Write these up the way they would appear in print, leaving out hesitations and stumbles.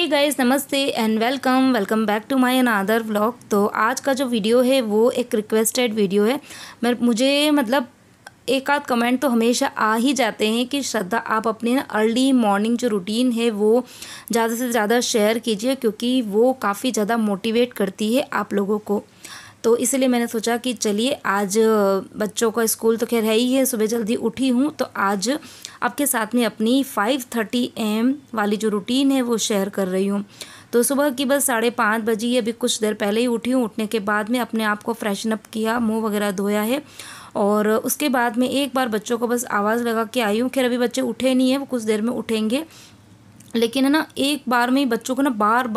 Guys, नमस्ते and welcome back to my another vlog. तो आज का जो वीडियो है वो एक रिक्वेस्टेड वीडियो है। मुझे मतलब एक आध कमेंट तो हमेशा आ ही जाते हैं कि श्रद्धा आप अपनी ना अर्ली मॉर्निंग जो रूटीन है वो ज़्यादा से ज़्यादा शेयर कीजिए, क्योंकि वो काफ़ी ज़्यादा मोटिवेट करती है आप लोगों को। तो इसलिए मैंने सोचा कि चलिए आज बच्चों का स्कूल तो खैर है ही है, सुबह जल्दी उठी हूँ तो आज आपके साथ में अपनी 5:30 AM वाली जो रूटीन है वो शेयर कर रही हूँ। तो सुबह की बस 5:30 बजी, अभी कुछ देर पहले ही उठी हूँ। उठने के बाद में अपने आप को फ्रेशन अप किया, मुंह वगैरह धोया है और उसके बाद में एक बार बच्चों को बस आवाज़ लगा के आई हूँ। खैर अभी बच्चे उठे नहीं हैं, वो कुछ देर में उठेंगे, लेकिन है ना एक बार में ही बच्चों को ना बार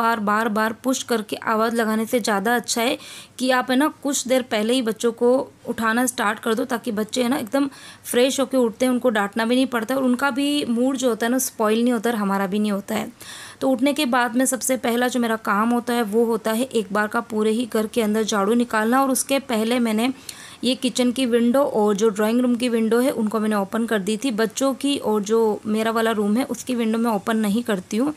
बार पुश करके आवाज़ लगाने से ज़्यादा अच्छा है कि आप है ना कुछ देर पहले ही बच्चों को उठाना स्टार्ट कर दो, ताकि बच्चे है ना एकदम फ्रेश होकर उठते हैं, उनको डांटना भी नहीं पड़ता और उनका भी मूड जो होता है ना स्पॉइल नहीं होता और हमारा भी नहीं होता है। तो उठने के बाद में सबसे पहला जो मेरा काम होता है वो होता है एक बार का पूरे ही घर के अंदर झाड़ू निकालना। और उसके पहले मैंने ये किचन की विंडो और जो ड्राइंग रूम की विंडो है उनको मैंने ओपन कर दी थी। बच्चों की और जो मेरा वाला रूम है उसकी विंडो मैं ओपन नहीं करती हूँ,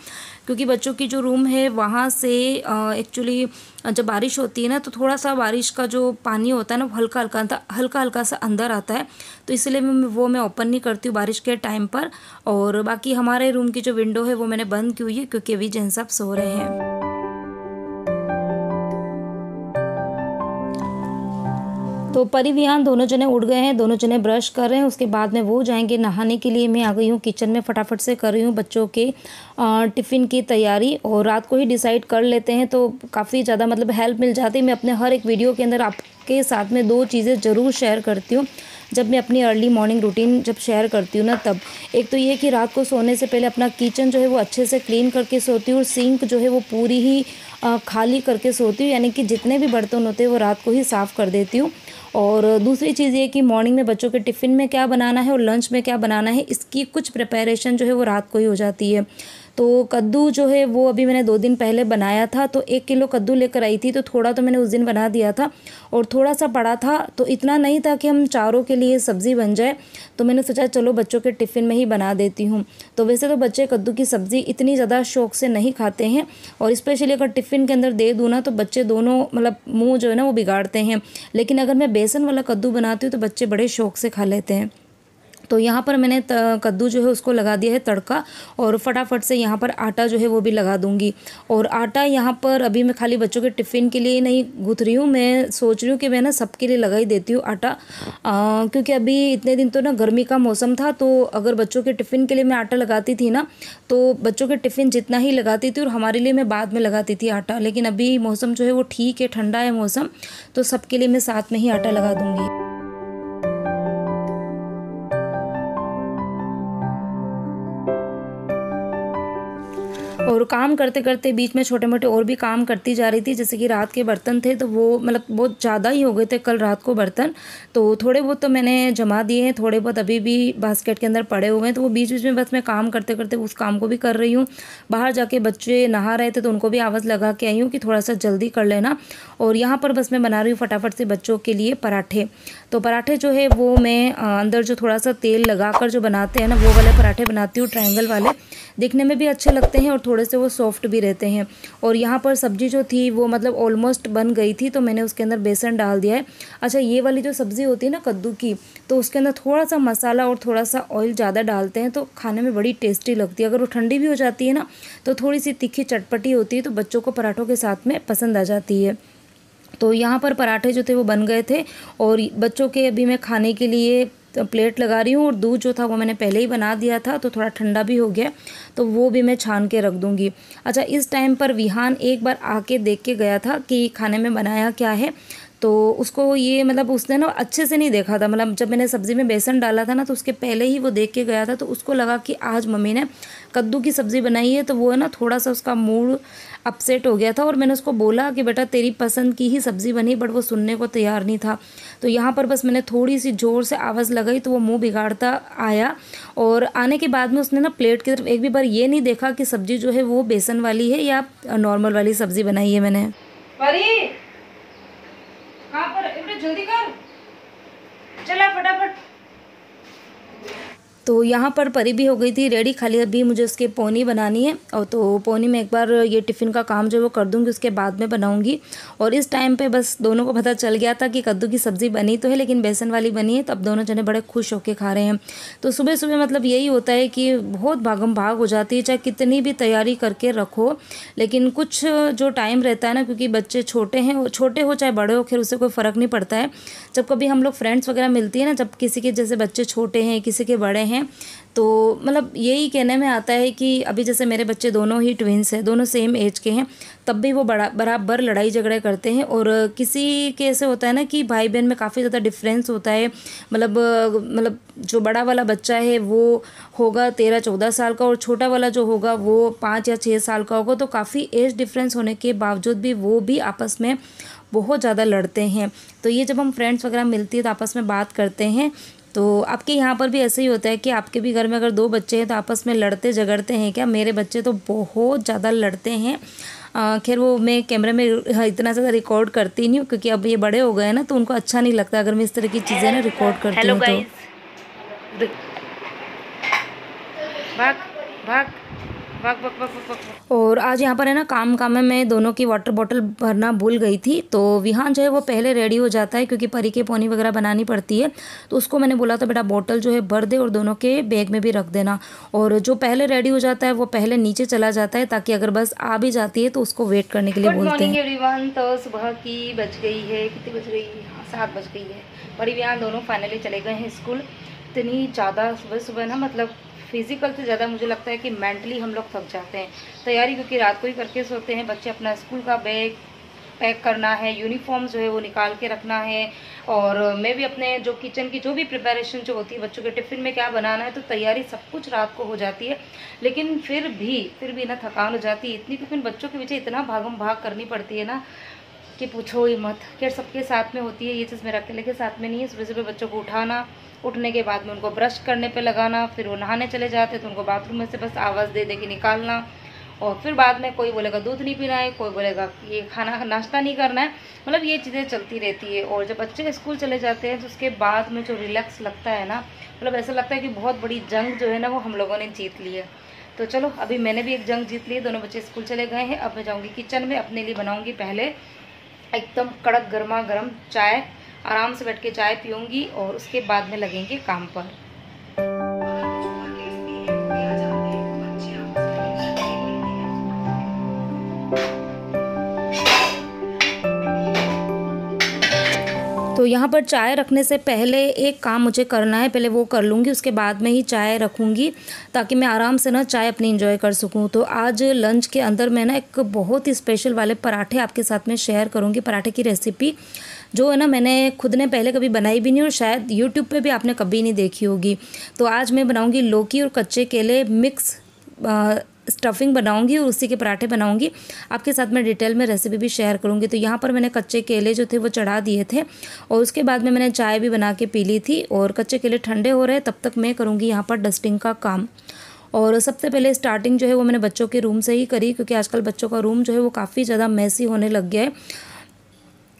क्योंकि बच्चों की जो रूम है वहाँ से एक्चुअली जब बारिश होती है ना तो थोड़ा सा बारिश का जो पानी होता है ना वो हल्का हल्का सा अंदर आता है, तो इसलिए मैं ओपन नहीं करती हूँ बारिश के टाइम पर। और बाकी हमारे रूम की जो विंडो है वो मैंने बंद की हुई है, क्योंकि अभी जेंट्स सब सो रहे हैं। तो परी विहान दोनों जने उठ गए हैं, दोनों जने ब्रश कर रहे हैं, उसके बाद में वो जाएंगे नहाने के लिए। मैं आ गई हूँ किचन में, फटाफट से कर रही हूँ बच्चों के टिफ़िन की तैयारी। और रात को ही डिसाइड कर लेते हैं तो काफ़ी ज़्यादा मतलब हेल्प मिल जाती है। मैं अपने हर एक वीडियो के अंदर आपके साथ में 2 चीज़ें ज़रूर शेयर करती हूँ जब मैं अपनी अर्ली मॉर्निंग रूटीन जब शेयर करती हूँ ना तब। एक तो ये कि रात को सोने से पहले अपना किचन जो है वो अच्छे से क्लीन करके सोती हूँ और सिंक जो है वो पूरी ही खाली करके सोती हूँ, यानी कि जितने भी बर्तन होते हैं वो रात को ही साफ़ कर देती हूँ। और दूसरी चीज़ ये कि मॉर्निंग में बच्चों के टिफ़िन में क्या बनाना है और लंच में क्या बनाना है, इसकी कुछ प्रिपरेशन जो है वो रात को ही हो जाती है। तो कद्दू जो है वो अभी मैंने 2 दिन पहले बनाया था, तो 1 किलो कद्दू लेकर आई थी, तो थोड़ा तो मैंने उस दिन बना दिया था और थोड़ा सा पड़ा था, तो इतना नहीं था कि हम चारों के लिए सब्ज़ी बन जाए, तो मैंने सोचा चलो बच्चों के टिफ़िन में ही बना देती हूँ। तो वैसे तो बच्चे कद्दू की सब्ज़ी इतनी ज़्यादा शौक से नहीं खाते हैं, और स्पेशली अगर टिफ़िन के अंदर दे दूँ ना तो बच्चे दोनों मतलब मुँह जो है ना वो बिगाड़ते हैं, लेकिन अगर मैं बेसन वाला कद्दू बनाती हूँ तो बच्चे बड़े शौक से खा लेते हैं। तो यहाँ पर मैंने कद्दू जो है उसको लगा दिया है तड़का, और फटाफट से यहाँ पर आटा जो है वो भी लगा दूँगी। और आटा यहाँ पर अभी मैं खाली बच्चों के टिफ़िन के लिए नहीं गूँथ रही हूँ, मैं सोच रही हूँ कि मैं ना सबके लिए लगा ही देती हूँ आटा, क्योंकि अभी इतने दिन तो ना गर्मी का मौसम था, तो अगर बच्चों के टिफ़िन के लिए मैं आटा लगाती थी ना तो बच्चों के टिफ़िन जितना ही लगाती थी और हमारे लिए मैं बाद में लगाती थी आटा। लेकिन अभी मौसम जो है वो ठीक है, ठंडा है मौसम, तो सबके लिए मैं साथ में ही आटा लगा दूँगी। और काम करते करते बीच में छोटे मोटे और भी काम करती जा रही थी, जैसे कि रात के बर्तन थे तो वो मतलब बहुत ज़्यादा ही हो गए थे कल रात को बर्तन, तो थोड़े बहुत तो मैंने जमा दिए हैं, थोड़े बहुत अभी भी बास्केट के अंदर पड़े हुए हैं, तो वो बीच बीच में बस मैं काम करते करते उस काम को भी कर रही हूँ। बाहर जाके बच्चे नहा रहे थे तो उनको भी आवाज़ लगा के आई हूँ कि थोड़ा सा जल्दी कर लेना। और यहाँ पर बस मैं बना रही हूँ फटाफट से बच्चों के लिए पराठे। तो पराठे जो है वो मैं अंदर जो थोड़ा सा तेल लगा कर जो बनाते हैं ना वो वाले पराठे बनाती हूँ, ट्रायंगल वाले, दिखने में भी अच्छे लगते हैं और थोड़े से वो सॉफ्ट भी रहते हैं। और यहाँ पर सब्ज़ी जो थी वो मतलब ऑलमोस्ट बन गई थी, तो मैंने उसके अंदर बेसन डाल दिया है। अच्छा, ये वाली जो सब्ज़ी होती है ना कद्दू की, तो उसके अंदर थोड़ा सा मसाला और थोड़ा सा ऑयल ज़्यादा डालते हैं तो खाने में बड़ी टेस्टी लगती है। अगर वो ठंडी भी हो जाती है ना तो थोड़ी सी तीखी चटपटी होती है, तो बच्चों को पराठों के साथ में पसंद आ जाती है। तो यहाँ पर पराठे जो थे वो बन गए थे और बच्चों के अभी मैं खाने के लिए तो प्लेट लगा रही हूँ। और दूध जो था वो मैंने पहले ही बना दिया था, तो थोड़ा ठंडा भी हो गया, तो वो भी मैं छान के रख दूँगी। अच्छा, इस टाइम पर विहान एक बार आके देख के गया था कि खाने में बनाया क्या है, तो उसको ये मतलब उसने ना अच्छे से नहीं देखा था, मतलब जब मैंने सब्ज़ी में बेसन डाला था ना तो उसके पहले ही वो देख के गया था, तो उसको लगा कि आज मम्मी ने कद्दू की सब्ज़ी बनाई है, तो वो है ना थोड़ा सा उसका मूड अपसेट हो गया था। और मैंने उसको बोला कि बेटा तेरी पसंद की ही सब्ज़ी बनी, बट वो सुनने को तैयार नहीं था। तो यहाँ पर बस मैंने थोड़ी सी ज़ोर से आवाज़ लगाई तो वो मुँह बिगाड़ता आया, और आने के बाद में उसने ना प्लेट की तरफ एक भी बार ये नहीं देखा कि सब्ज़ी जो है वो बेसन वाली है या नॉर्मल वाली सब्ज़ी बनाई है मैंने। जल्दी कर, चला फटाफट। तो यहाँ पर परी भी हो गई थी रेडी, खाली अभी मुझे उसके पोनी बनानी है। और तो पोनी में एक बार ये टिफ़िन का काम जो है वो कर दूँगी, उसके बाद में बनाऊँगी। और इस टाइम पे बस दोनों को पता चल गया था कि कद्दू की सब्ज़ी बनी तो है लेकिन बेसन वाली बनी है, तो अब दोनों जने बड़े खुश होकर खा रहे हैं। तो सुबह सुबह मतलब यही होता है कि बहुत भागम भाग हो जाती है, चाहे कितनी भी तैयारी करके रखो, लेकिन कुछ जो टाइम रहता है ना, क्योंकि बच्चे छोटे हैं, छोटे हो चाहे बड़े हो, खैर उससे कोई फ़र्क नहीं पड़ता है। जब कभी हम लोग फ्रेंड्स वगैरह मिलती है ना, जब किसी के जैसे बच्चे छोटे हैं किसी के बड़े हैं, तो मतलब यही कहने में आता है कि अभी जैसे मेरे बच्चे दोनों ही ट्विंस हैं, दोनों सेम एज के हैं, तब भी वो बराबर लड़ाई झगड़े करते हैं। और किसी के ऐसे होता है ना कि भाई बहन में काफ़ी ज़्यादा डिफरेंस होता है। मतलब जो बड़ा वाला बच्चा है वो होगा 13-14 साल का और छोटा वाला जो होगा वो 5 या 6 साल का होगा, तो काफ़ी एज डिफरेंस होने के बावजूद भी वो भी आपस में बहुत ज़्यादा लड़ते हैं। तो ये जब हम फ्रेंड्स वगैरह मिलती है तो आपस में बात करते हैं। तो आपके यहाँ पर भी ऐसे ही होता है कि आपके भी घर में अगर 2 बच्चे हैं तो आपस में लड़ते झगड़ते हैं क्या? मेरे बच्चे तो बहुत ज़्यादा लड़ते हैं। खैर वो मैं कैमरे में इतना ज़्यादा रिकॉर्ड करती नहीं हूँ, क्योंकि अब ये बड़े हो गए हैं ना, तो उनको अच्छा नहीं लगता अगर मैं इस तरह की चीज़ें ना रिकॉर्ड करती हूँ। तो भाग भाग भाग भाग भाग भाग। और आज यहाँ पर है ना काम में मैं दोनों की वाटर बॉटल भरना भूल गई थी। तो विहान जो है वो पहले रेडी हो जाता है, क्योंकि परी के पोनी वगैरह बनानी पड़ती है, तो उसको मैंने बोला था बेटा बॉटल जो है भर दे और दोनों के बैग में भी रख देना। और जो पहले रेडी हो जाता है वो पहले नीचे चला जाता है, ताकि अगर बस आ भी जाती है तो उसको वेट करने के लिए बोलते हैं। Good morning everyone. तो सुबह की बज गई है, कितनी बज गई? 7 बज गई है। परी विहान दोनों फाइनली चले गए हैं स्कूल। इतनी ज़्यादा सुबह ना, मतलब फिजिकल से ज़्यादा मुझे लगता है कि मेंटली हम लोग थक जाते हैं तैयारी, क्योंकि रात को ही करके सोते हैं बच्चे। अपना स्कूल का बैग पैक करना है, यूनिफॉर्म जो है वो निकाल के रखना है, और मैं भी अपने जो किचन की जो भी प्रिपरेशन जो होती है, बच्चों के टिफ़िन में क्या बनाना है, तो तैयारी सब कुछ रात को हो जाती है। लेकिन फिर भी ना थकान हो जाती है इतनी, क्योंकि बच्चों के पीछे इतना भागम भाग करनी पड़ती है ना कि पूछो ही मत। खैर सबके साथ में होती है ये चीज़, मेरे अकेले के साथ में नहीं है। सुबह सुबह बच्चों को उठाना, उठने के बाद में उनको ब्रश करने पे लगाना, फिर वो नहाने चले जाते तो उनको बाथरूम में से बस आवाज़ दे के निकालना, और फिर बाद में कोई बोलेगा दूध नहीं पीना है, कोई बोलेगा ये खाना नाश्ता नहीं करना है, मतलब ये चीज़ें चलती रहती है। और जब बच्चे स्कूल चले जाते हैं तो उसके बाद में जो रिलैक्स लगता है ना, मतलब ऐसा लगता है कि बहुत बड़ी जंग जो है ना वो हम लोगों ने जीत ली है। तो चलो अभी मैंने भी एक जंग जीत ली है, दोनों बच्चे स्कूल चले गए हैं। अब मैं जाऊँगी किचन में, अपने लिए बनाऊँगी पहले एकदम कड़क गर्मा गर्म चाय, आराम से बैठ के चाय पीऊँगी और उसके बाद में लगेंगे काम पर। तो यहाँ पर चाय रखने से पहले एक काम मुझे करना है, पहले वो कर लूँगी, उसके बाद में ही चाय रखूँगी, ताकि मैं आराम से ना चाय अपनी एंजॉय कर सकूँ। तो आज लंच के अंदर मैं ना एक बहुत ही स्पेशल वाले पराठे आपके साथ में शेयर करूँगी। पराठे की रेसिपी जो है ना मैंने खुद ने पहले कभी बनाई भी नहीं और शायद यूट्यूब पे भी आपने कभी नहीं देखी होगी। तो आज मैं बनाऊँगी लौकी और कच्चे केले मिक्स स्टफिंग बनाऊंगी और उसी के पराठे बनाऊंगी। आपके साथ मैं डिटेल में रेसिपी भी शेयर करूंगी। तो यहाँ पर मैंने कच्चे केले जो थे वो चढ़ा दिए थे और उसके बाद में मैंने चाय भी बना के पी ली थी, और कच्चे केले ठंडे हो रहे तब तक मैं करूँगी यहाँ पर डस्टिंग का काम। और सबसे पहले स्टार्टिंग जो है वो मैंने बच्चों के रूम से ही करी, क्योंकि आजकल बच्चों का रूम जो है वो काफ़ी ज़्यादा मैसी होने लग गया है।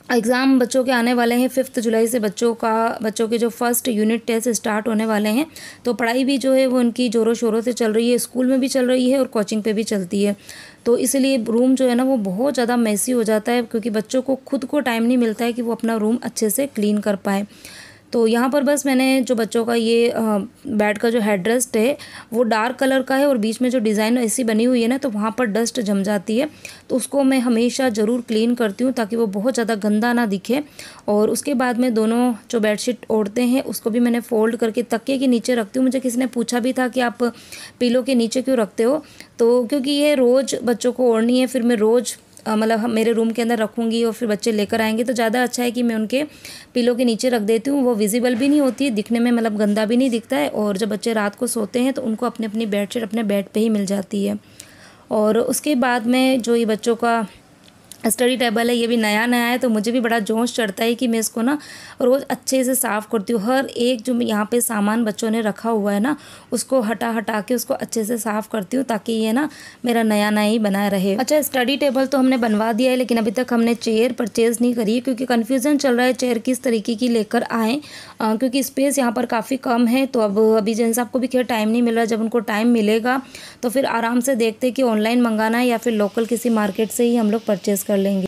एग्ज़ाम बच्चों के आने वाले हैं 5 जुलाई से, बच्चों के जो फर्स्ट यूनिट टेस्ट स्टार्ट होने वाले हैं। तो पढ़ाई भी जो है वो उनकी ज़ोरों शोरों से चल रही है, स्कूल में भी चल रही है और कोचिंग पे भी चलती है। तो इसलिए रूम जो है ना वो बहुत ज़्यादा मैसी हो जाता है, क्योंकि बच्चों को खुद को टाइम नहीं मिलता है कि वो अपना रूम अच्छे से क्लीन कर पाए। तो यहाँ पर बस मैंने जो बच्चों का ये बेड का जो हेडरेस्ट है वो डार्क कलर का है और बीच में जो डिज़ाइन ऐसी बनी हुई है ना, तो वहाँ पर डस्ट जम जाती है, तो उसको मैं हमेशा ज़रूर क्लीन करती हूँ ताकि वो बहुत ज़्यादा गंदा ना दिखे। और उसके बाद में दोनों जो बेडशीट ओढ़ते हैं उसको भी मैंने फ़ोल्ड करके तकिए के नीचे रखती हूँ। मुझे किसी ने पूछा भी था कि आप पिलो के नीचे क्यों रखते हो, तो क्योंकि ये रोज़ बच्चों को ओढ़नी है, फिर मैं रोज़ मतलब मेरे रूम के अंदर रखूँगी और फिर बच्चे लेकर आएंगे, तो ज़्यादा अच्छा है कि मैं उनके पिलो के नीचे रख देती हूँ। वो विजिबल भी नहीं होती है, दिखने में मतलब गंदा भी नहीं दिखता है, और जब बच्चे रात को सोते हैं तो उनको अपनी अपनी बेडशीट अपने बेड पे ही मिल जाती है। और उसके बाद में जो ये बच्चों का स्टडी टेबल है, ये भी नया नया है, तो मुझे भी बड़ा जोश चढ़ता है कि मैं इसको ना रोज़ अच्छे से साफ़ करती हूँ। हर एक जो यहाँ पे सामान बच्चों ने रखा हुआ है ना, उसको हटा हटा के उसको अच्छे से साफ़ करती हूँ, ताकि ये ना मेरा नया नया ही बना रहे। अच्छा, स्टडी टेबल तो हमने बनवा दिया है, लेकिन अभी तक हमने चेयर परचेज़ नहीं करी है, क्योंकि कन्फ्यूज़न चल रहा है चेयर किस तरीके की लेकर आएँ, क्योंकि स्पेस यहाँ पर काफ़ी कम है। तो अब अभी जैसे आपको भी खैर टाइम नहीं मिल रहा, जब उनको टाइम मिलेगा तो फिर आराम से देखते कि ऑनलाइन मंगाना है या फिर लोकल किसी मार्केट से ही हम लोग परचेज़ कर लेंगे।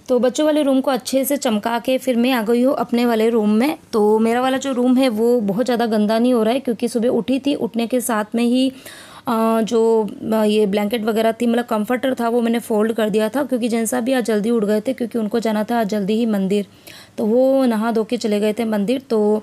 तो बच्चों वाले रूम को अच्छे से चमका के फिर मैं आ गई हूँ अपने वाले रूम में। तो मेरा वाला जो रूम है वो बहुत ज़्यादा गंदा नहीं हो रहा है, क्योंकि सुबह उठी थी, उठने के साथ में ही जो ये ब्लैंकेट वगैरह थी, मतलब कंफर्टर था, वो मैंने फ़ोल्ड कर दिया था, क्योंकि जैसा भी आज जल्दी उठ गए थे, क्योंकि उनको जाना था आज जल्दी ही मंदिर, तो वो नहा धो के चले गए थे मंदिर। तो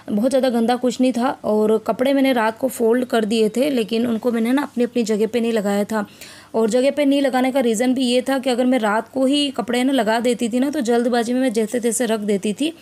बहुत ज़्यादा गंदा कुछ नहीं था, और कपड़े मैंने रात को फ़ोल्ड कर दिए थे, लेकिन उनको मैंने ना अपनी अपनी जगह पे नहीं लगाया था। और जगह पे नहीं लगाने का रीज़न भी ये था कि अगर मैं रात को ही कपड़े ना लगा देती थी ना, तो जल्दबाजी में मैं जैसे तैसे रख देती थी।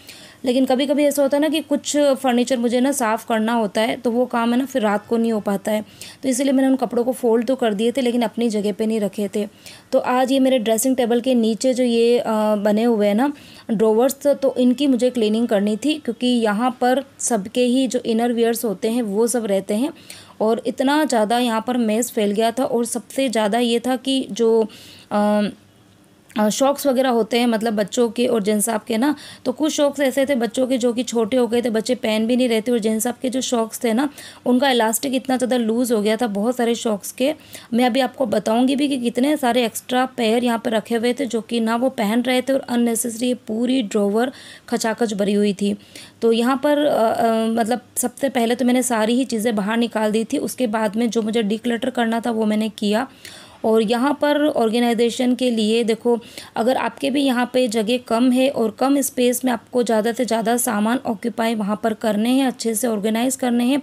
लेकिन कभी कभी ऐसा होता है ना कि कुछ फर्नीचर मुझे ना साफ़ करना होता है, तो वो काम है ना फिर रात को नहीं हो पाता है, तो इसलिए मैंने उन कपड़ों को फ़ोल्ड तो कर दिए थे, लेकिन अपनी जगह पे नहीं रखे थे। तो आज ये मेरे ड्रेसिंग टेबल के नीचे जो ये बने हुए हैं ना ड्रोवर्स, तो इनकी मुझे क्लीनिंग करनी थी, क्योंकि यहाँ पर सबके ही जो इनर वियर्स होते हैं वो सब रहते हैं, और इतना ज़्यादा यहाँ पर मेस फैल गया था। और सबसे ज़्यादा ये था कि जो शॉक्स वगैरह होते हैं, मतलब बच्चों के और जेंट्स साहब के ना, तो कुछ शॉक्स ऐसे थे बच्चों के जो कि छोटे हो गए थे, बच्चे पहन भी नहीं रहते, और जेंट्स साहब के जो शॉक्स थे ना, उनका इलास्टिक इतना ज़्यादा लूज़ हो गया था बहुत सारे शॉक्स के। मैं अभी आपको बताऊंगी भी कि कितने सारे एक्स्ट्रा पेयर यहाँ पर रखे हुए थे, जो कि ना वो पहन रहे थे, और अननेसेसरी पूरी ड्रॉवर खचाखच भरी हुई थी। तो यहाँ पर मतलब सबसे पहले तो मैंने सारी ही चीज़ें बाहर निकाल दी थी, उसके बाद में जो मुझे डिक्लटर करना था वो मैंने किया। और यहाँ पर ऑर्गेनाइजेशन के लिए देखो, अगर आपके भी यहाँ पे जगह कम है और कम स्पेस में आपको ज़्यादा से ज़्यादा सामान ऑक्यूपाई वहाँ पर करने हैं, अच्छे से ऑर्गेनाइज़ करने हैं,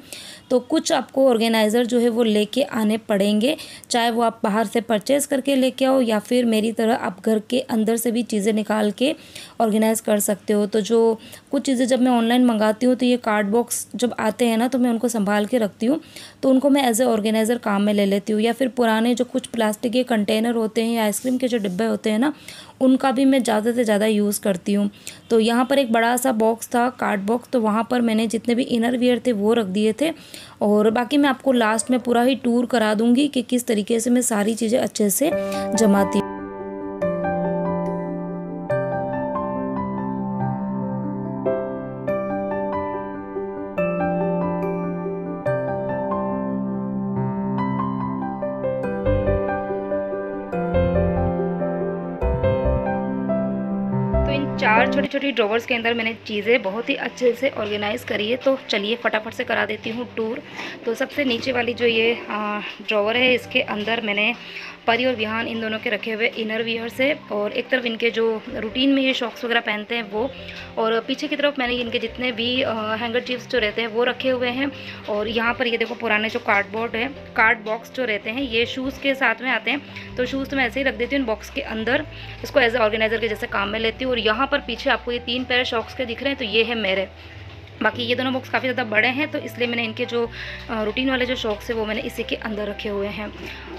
तो कुछ आपको ऑर्गेनाइज़र जो है वो लेके आने पड़ेंगे, चाहे वो आप बाहर से परचेज़ करके लेके आओ, या फिर मेरी तरह आप घर के अंदर से भी चीज़ें निकाल के ऑर्गेनाइज़ कर सकते हो। तो जो कुछ चीज़ें जब मैं ऑनलाइन मंगाती हूँ, तो ये कार्ड बॉक्स जब आते हैं ना, तो मैं उनको संभाल के रखती हूँ, तो उनको मैं एज ए ऑर्गेनाइज़र काम में ले लेती हूँ। या फिर पुराने जो कुछ प्लास्टिक के कंटेनर होते हैं या आइसक्रीम के जो डिब्बे होते हैं ना, उनका भी मैं ज़्यादा से ज़्यादा यूज़ करती हूँ। तो यहाँ पर एक बड़ा सा बॉक्स था, कार्ड बॉक्स, तो वहाँ पर मैंने जितने भी इनर वियर थे वो रख दिए थे, और बाकी मैं आपको लास्ट में पूरा ही टूर करा दूँगी कि किस तरीके से मैं सारी चीज़ें अच्छे से जमाती हूँ। चार छोटी छोटी ड्रॉवर्स के अंदर मैंने चीज़ें बहुत ही अच्छे से ऑर्गेनाइज़ करी है, तो चलिए फटाफट से करा देती हूँ टूर। तो सबसे नीचे वाली जो ये ड्रॉवर है, इसके अंदर मैंने परी और विहान इन दोनों के रखे हुए इनर वियर्स है, और एक तरफ इनके जो रूटीन में ये शॉक्स वगैरह पहनते हैं वो, और पीछे की तरफ मैंने इनके जितने भी हैंगरचीफ्स जो रहते हैं वो रखे हुए हैं। और यहाँ पर ये देखो पुराने जो कार्डबोर्ड है, कार्ड बॉक्स जो रहते हैं, ये शूज़ के साथ में आते हैं, तो शूज़ तो मैं ऐसे ही रख देती हूँ बॉक्स के अंदर, इसको एज ए ऑर्गेनाइज़र के जैसे काम में लेती हूँ। और यहाँ पर पीछे आपको ये 3 पेयर शॉक्स के दिख रहे हैं, तो ये है मेरे। बाकी ये दोनों बॉक्स काफ़ी ज़्यादा बड़े हैं, तो इसलिए मैंने इनके जो रूटीन वाले जो शॉक्स है वो मैंने इसी के अंदर रखे हुए हैं।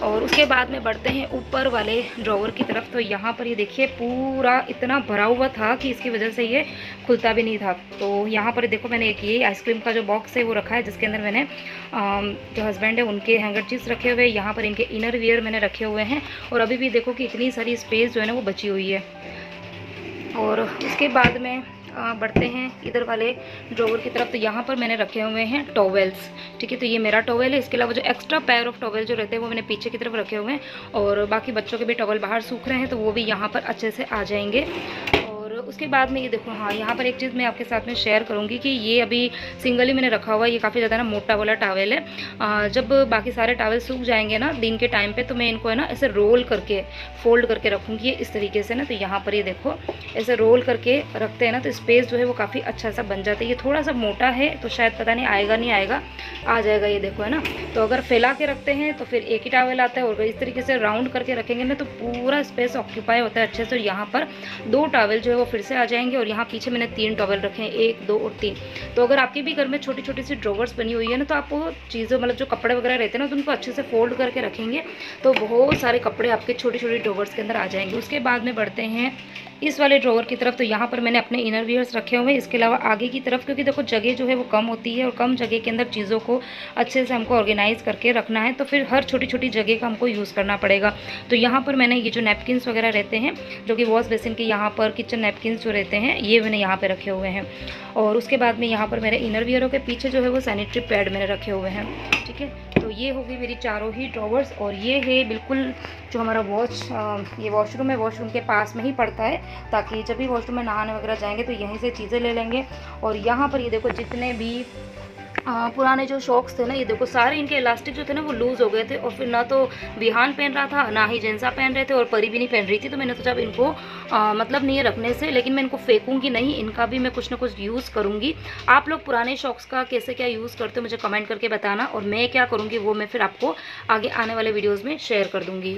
और उसके बाद में बढ़ते हैं ऊपर वाले ड्रॉवर की तरफ। तो यहाँ पर ये देखिए पूरा इतना भरा हुआ था कि इसकी वजह से ये खुलता भी नहीं था। तो यहाँ पर देखो मैंने एक ये आइसक्रीम का जो बॉक्स है वो रखा है, जिसके अंदर मैंने जो हस्बैंड है उनके हैंगरचीफ्स रखे हुए हैं, यहाँ पर इनके इनर वियर मैंने रखे हुए हैं। और अभी भी देखो कि इतनी सारी स्पेस जो है ना वो बची हुई है। और उसके बाद में बढ़ते हैं इधर वाले ड्रॉवर की तरफ। तो यहाँ पर मैंने रखे हुए हैं टॉवेल्स, ठीक है, तो ये मेरा टॉवेल है। इसके अलावा जो एक्स्ट्रा पेयर ऑफ टॉवेल जो रहते हैं वो मैंने पीछे की तरफ रखे हुए हैं, और बाकी बच्चों के भी टॉवेल बाहर सूख रहे हैं, तो वो भी यहाँ पर अच्छे से आ जाएंगे। और उसके बाद में ये देखो, हाँ यहाँ पर एक चीज़ मैं आपके साथ में शेयर करूँगी कि ये अभी सिंगल ही मैंने रखा हुआ है। ये काफ़ी ज़्यादा ना मोटा वाला टॉवेल है। जब बाकी सारे टॉवेल सूख जाएंगे ना दिन के टाइम पे, तो मैं इनको है ना ऐसे रोल करके फोल्ड करके रखूँगी इस तरीके से ना। तो यहाँ पर ये देखो ऐसे रोल करके रखते हैं ना, तो स्पेस जो है वो काफ़ी अच्छा सा बन जाता है। ये थोड़ा सा मोटा है तो शायद पता नहीं आएगा नहीं आएगा, आ जाएगा ये देखो है ना। तो अगर फैला के रखते हैं तो फिर एक ही टॉवेल आता है, और इस तरीके से राउंड करके रखेंगे ना तो पूरा स्पेस ऑक्यूपाई होता है अच्छे से। और यहाँ पर 2 टॉवेल जो है वो फिर से आ जाएंगे, और यहाँ पीछे मैंने 3 टॉवेल रखे हैं, 1 2 और 3। तो अगर आपके भी घर में छोटी छोटी सी ड्रॉवर्स बनी हुई है ना, तो आप वो चीज़ें मतलब जो कपड़े वगैरह रहते हैं ना, तो उनको अच्छे से फोल्ड करके रखेंगे तो बहुत सारे कपड़े आपके छोटी छोटी ड्रॉवर्स के अंदर आ जाएंगे। उसके बाद में बढ़ते हैं इस वाले ड्रॉवर की तरफ। तो यहाँ पर मैंने अपने इनर वियर्स रखे हुए हैं, इसके अलावा आगे की तरफ, क्योंकि देखो जगह जो है वो कम होती है और कम जगह के अंदर चीज़ों को अच्छे से हमको ऑर्गेनाइज करके रखना है, तो फिर हर छोटी छोटी जगह का हमको यूज़ करना पड़ेगा। तो यहाँ पर मैंने ये जो नैपकिन्स वगैरह रहते हैं, जो कि वॉश बेसिन के यहाँ पर किचन नैपकिन्स जो रहते हैं, ये मैंने यहाँ पर रखे हुए हैं। और उसके बाद में यहाँ पर मेरे इनर वियरों के पीछे जो है वो सैनिटरी पैड मैंने रखे हुए हैं, ठीक है। तो ये होगी मेरी चारों ही ड्रॉवर्स। और ये है बिल्कुल जो हमारा ये वॉशरूम है, वॉशरूम के पास में ही पड़ता है, ताकि जब भी वॉशरूम में नहाने वगैरह जाएंगे तो यहीं से चीज़ें ले लेंगे। और यहाँ पर ये देखो जितने भी पुराने जो शॉक्स थे ना, ये देखो सारे इनके इलास्टिक जो थे ना वो लूज़ हो गए थे, और फिर ना तो विहान पहन रहा था, ना ही जेंसा पहन रहे थे, और परी भी नहीं पहन रही थी। तो मैंने सोचा अब इनको मतलब नहीं है रखने से, लेकिन मैं इनको फेंकूंगी नहीं, इनका भी मैं कुछ ना कुछ यूज़ करूँगी। आप लोग पुराने शॉक्स का कैसे क्या यूज़ करते हो मुझे कमेंट करके बताना, और मैं क्या करूँगी वो मैं फिर आपको आगे आने वाले वीडियोज़ में शेयर कर दूँगी।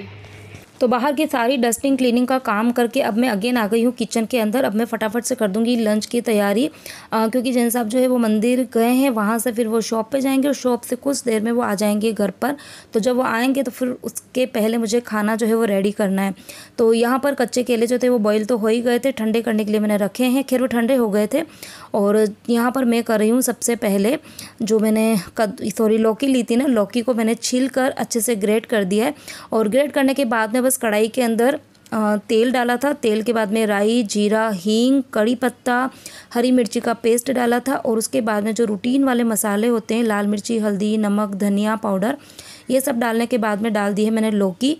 तो बाहर की सारी डस्टिंग क्लीनिंग का काम करके अब मैं अगेन आ गई हूँ किचन के अंदर। अब मैं फटाफट से कर दूँगी लंच की तैयारी, क्योंकि जैन साहब जो है वो मंदिर गए हैं, वहाँ से फिर वो शॉप पे जाएंगे, और शॉप से कुछ देर में वो आ जाएंगे घर पर। तो जब वो आएंगे तो फिर उसके पहले मुझे खाना जो है वो रेडी करना है। तो यहाँ पर कच्चे केले जो थे वो बॉईल तो हो ही गए थे, ठंडे करने के लिए मैंने रखे हैं, खैर वो ठंडे हो गए थे। और यहाँ पर मैं कर रही हूँ सबसे पहले जो मैंने लौकी ली थी ना, लौकी को मैंने छील कर अच्छे से ग्रेट कर दिया है। और ग्रेट करने के बाद में बस कढ़ाई के अंदर तेल डाला था। तेल के बाद में राई, जीरा, हींग, कड़ी पत्ता, हरी मिर्ची का पेस्ट डाला था। और उसके बाद में जो रूटीन वाले मसाले होते हैं, लाल मिर्ची, हल्दी, नमक, धनिया पाउडर, ये सब डालने के बाद में डाल दी है मैंने लौकी।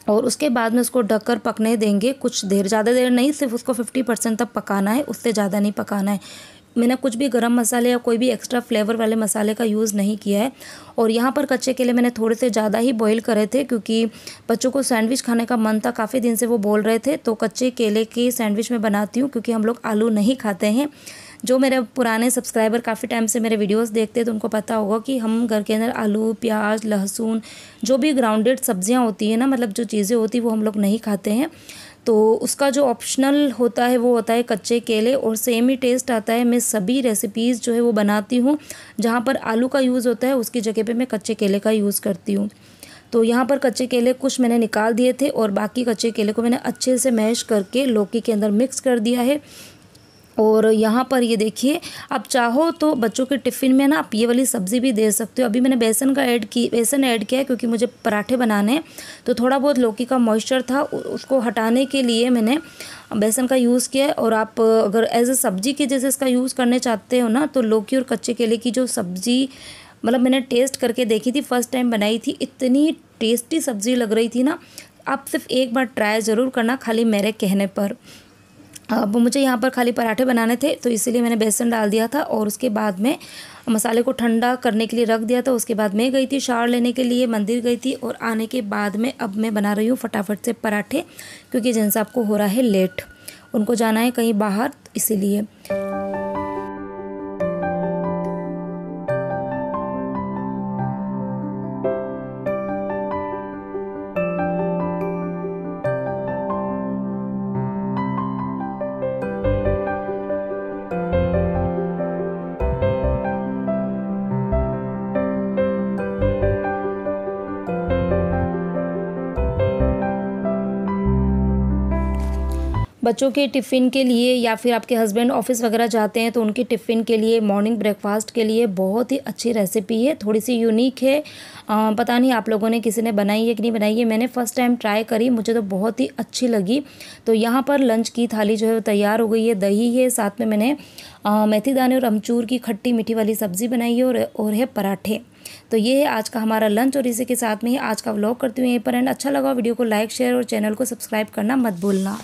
और उसके बाद में उसको ढककर पकने देंगे कुछ देर, ज़्यादा देर नहीं, सिर्फ उसको 50% तक पकाना है, उससे ज़्यादा नहीं पकाना है। मैंने कुछ भी गरम मसाले या कोई भी एक्स्ट्रा फ्लेवर वाले मसाले का यूज़ नहीं किया है। और यहाँ पर कच्चे केले मैंने थोड़े से ज़्यादा ही बॉईल करे थे, क्योंकि बच्चों को सैंडविच खाने का मन था, काफ़ी दिन से वो बोल रहे थे। तो कच्चे केले की सैंडविच मैं बनाती हूँ, क्योंकि हम लोग आलू नहीं खाते हैं। जो मेरे पुराने सब्सक्राइबर काफ़ी टाइम से मेरे वीडियोस देखते हैं तो उनको पता होगा कि हम घर के अंदर आलू, प्याज, लहसुन, जो भी ग्राउंडेड सब्जियां होती हैं ना, मतलब जो चीज़ें होती हैं वो हम लोग नहीं खाते हैं। तो उसका जो ऑप्शनल होता है वो होता है कच्चे केले, और सेम ही टेस्ट आता है। मैं सभी रेसिपीज़ जो है वो बनाती हूँ, जहाँ पर आलू का यूज़ होता है उसकी जगह पे मैं कच्चे केले का यूज़ करती हूँ। तो यहाँ पर कच्चे केले कुछ मैंने निकाल दिए थे, और बाकी कच्चे केले को मैंने अच्छे से मैश करके लौकी के अंदर मिक्स कर दिया है। और यहाँ पर ये देखिए, आप चाहो तो बच्चों के टिफ़िन में ना आप ये वाली सब्ज़ी भी दे सकते हो। अभी मैंने बेसन ऐड किया है, क्योंकि मुझे पराठे बनाने हैं, तो थोड़ा बहुत लौकी का मॉइस्चर था, उसको हटाने के लिए मैंने बेसन का यूज़ किया है। और आप अगर एज ए सब्ज़ी के जैसे इसका यूज़ करने चाहते हो ना, तो लौकी और कच्चे केले की जो सब्ज़ी मतलब मैंने टेस्ट करके देखी थी, फर्स्ट टाइम बनाई थी, इतनी टेस्टी सब्ज़ी लग रही थी ना। आप सिर्फ एक बार ट्राई ज़रूर करना, खाली मेरे कहने पर। अब मुझे यहाँ पर खाली पराठे बनाने थे, तो इसीलिए मैंने बेसन डाल दिया था, और उसके बाद में मसाले को ठंडा करने के लिए रख दिया था। उसके बाद मैं गई थी शावर लेने के लिए, मंदिर गई थी, और आने के बाद में अब मैं बना रही हूँ फटाफट से पराठे, क्योंकि जैन साहब को हो रहा है लेट, उनको जाना है कहीं बाहर, इसीलिए। बच्चों के टिफ़िन के लिए, या फिर आपके हस्बैंड ऑफिस वगैरह जाते हैं तो उनके टिफ़िन के लिए, मॉर्निंग ब्रेकफास्ट के लिए बहुत ही अच्छी रेसिपी है। थोड़ी सी यूनिक है, पता नहीं आप लोगों ने किसी ने बनाई है कि नहीं बनाई है। मैंने फ़र्स्ट टाइम ट्राई करी, मुझे तो बहुत ही अच्छी लगी। तो यहाँ पर लंच की थाली जो है वो तैयार हो गई है। दही है, साथ में मैंने मेथी दाने और अमचूर की खट्टी मीठी वाली सब्ज़ी बनाई है, और है पराठे। तो ये है आज का हमारा लंच, और इसी के साथ में ही आज का व्लॉग करती हूँ यहीं पर एंड। अच्छा लगा वीडियो को लाइक, शेयर और चैनल को सब्सक्राइब करना मत भूलना।